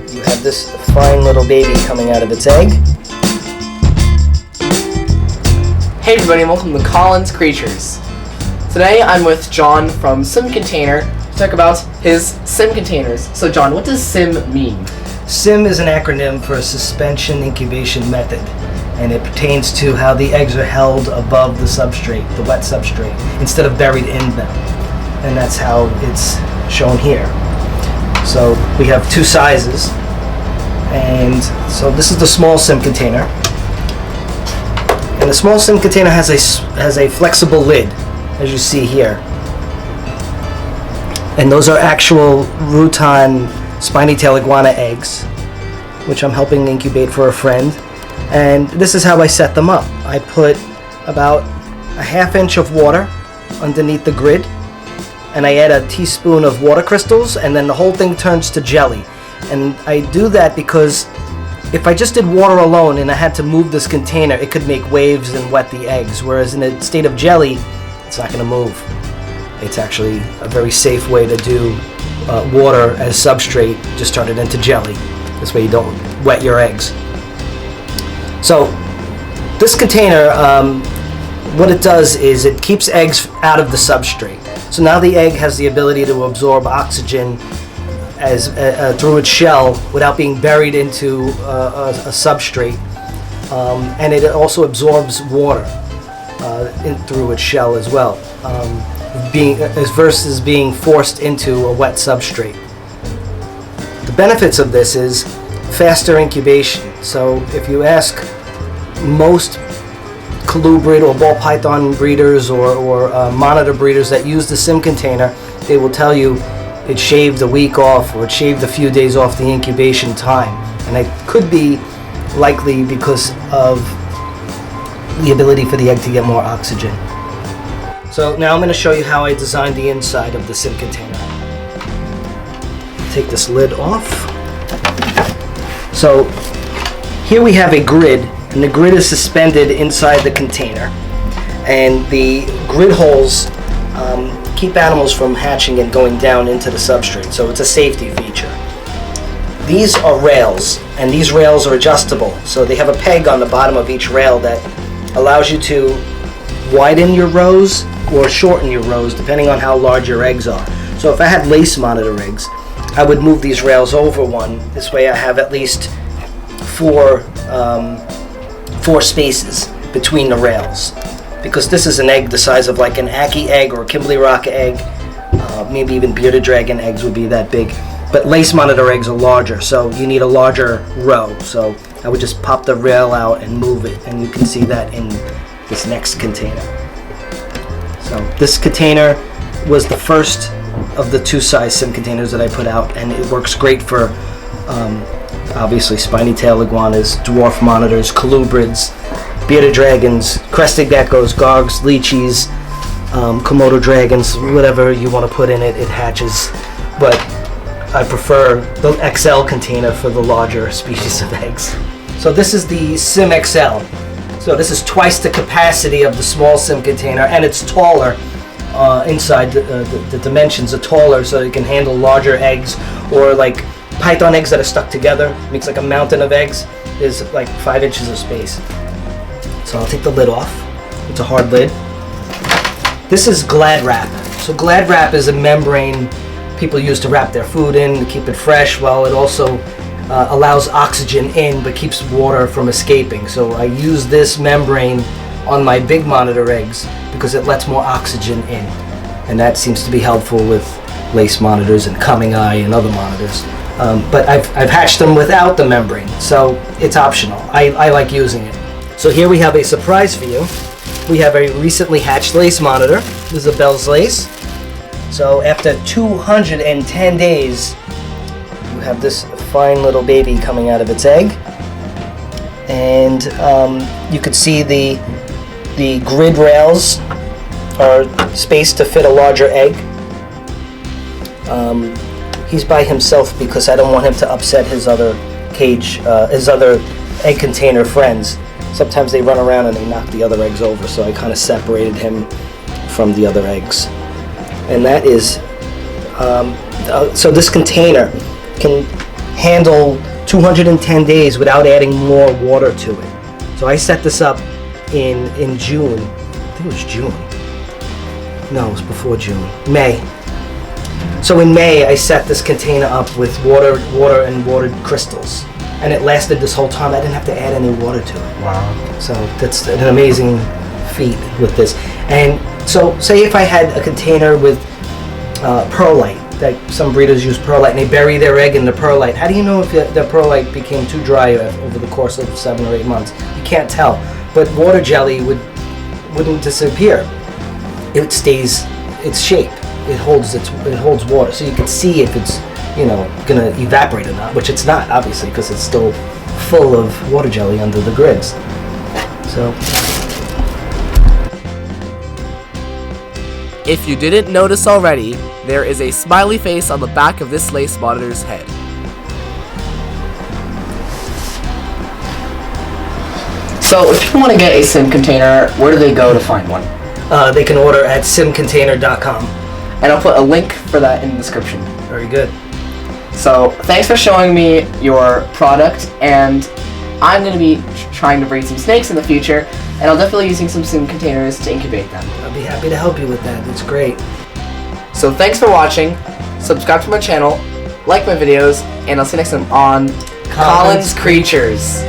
you have this fine little baby coming out of its egg. Hey everybody, and welcome to Colin's Creatures. Today I'm with John from Sim Container to talk about his sim containers. So John, what does sim mean? SIM is an acronym for a suspension incubation method, and it pertains to how the eggs are held above the substrate, the wet substrate, instead of buried in them. And that's how it's shown here. So we have two sizes, and so this is the small sim container. And the small sim container has a flexible lid, as you see here. And those are actual Rutan spiny tail iguana eggs, which I'm helping incubate for a friend. And this is how I set them up. I put about a ½ inch of water underneath the grid, and I add a teaspoon of water crystals, and then the whole thing turns to jelly. And I do that because if I just did water alone and I had to move this container, it could make waves and wet the eggs, whereas in a state of jelly, it's not going to move. It's actually a very safe way to do water as substrate, just turn it into jelly. This way you don't wet your eggs. So this container, what it does is it keeps eggs out of the substrate. So now the egg has the ability to absorb oxygen as through its shell without being buried into a substrate, and it also absorbs water through its shell as well, versus being forced into a wet substrate. The benefits of this is faster incubation. So if you ask most colubrid or ball python breeders or monitor breeders that use the sim container, they will tell you it shaved a week off, or it shaved a few days off the incubation time. And it could be likely because of the ability for the egg to get more oxygen. So now I'm going to show you how I designed the inside of the sim container. Take this lid off. So here we have a grid, and the grid is suspended inside the container. And the grid holes keep animals from hatching and going down into the substrate, so it's a safety feature. These are rails, and these rails are adjustable. So they have a peg on the bottom of each rail that allows you to widen your rows or shorten your rows depending on how large your eggs are. So if I had lace monitor eggs, I would move these rails over one. This way I have at least four spaces between the rails, because this is an egg the size of like an Aki egg or a Kimberly Rock egg. Maybe even bearded dragon eggs would be that big. But lace monitor eggs are larger, so you need a larger row. So I would just pop the rail out and move it, and you can see that in this next container. So this container was the first of the two size sim containers that I put out, and it works great for obviously spiny tail iguanas, dwarf monitors, colubrids, bearded dragons, crested geckos, gargs, lychees, Komodo dragons, whatever you want to put in it, it hatches. But I prefer the XL container for the larger species of eggs. So this is the Sim XL. So this is twice the capacity of the small sim container, and it's taller inside. The dimensions are taller, so it can handle larger eggs, or like python eggs that are stuck together. It makes like a mountain of eggs. There's like 5 inches of space. So I'll take the lid off. It's a hard lid. This is Glad Wrap. So Glad Wrap is a membrane people use to wrap their food in to keep it fresh, while it also allows oxygen in but keeps water from escaping. So I use this membrane on my big monitor eggs because it lets more oxygen in, and that seems to be helpful with lace monitors and coming eye and other monitors. But I've hatched them without the membrane, so it's optional. I like using it. So here we have a surprise for you. We have a recently hatched lace monitor. This is a Bell's lace. So after 210 days, you have this fine little baby coming out of its egg. And you could see the grid rails are spaced to fit a larger egg. He's by himself because I don't want him to upset his other cage, his other egg container friends. Sometimes they run around and they knock the other eggs over, so I kind of separated him from the other eggs. And that is, so this container can handle 210 days without adding more water to it. So I set this up in June. I think it was June. No, it was before June. May. So in May, I set this container up with water and watered crystals. And it lasted this whole time. I didn't have to add any water to it. Wow. So that's an amazing feat with this. And so say if I had a container with perlite, that some breeders use perlite, and they bury their egg in the perlite. How do you know if the perlite became too dry over the course of 7 or 8 months? You can't tell. But water jelly wouldn't disappear. It stays its shape. It holds water, so you can see if it's gonna evaporate or not, which it's not, obviously, because it's still full of water jelly under the grids. So. If you didn't notice already, there is a smiley face on the back of this lace monitor's head. So if people want to get a sim container, where do they go to find one? They can order at simcontainer.com. And I'll put a link for that in the description. Very good. So thanks for showing me your product, and I'm going to be trying to breed some snakes in the future, and I'll definitely be using some sim containers to incubate them. I'll be happy to help you with that. It's great. So thanks for watching. Subscribe to my channel, like my videos, and I'll see you next time on Colin's Creatures.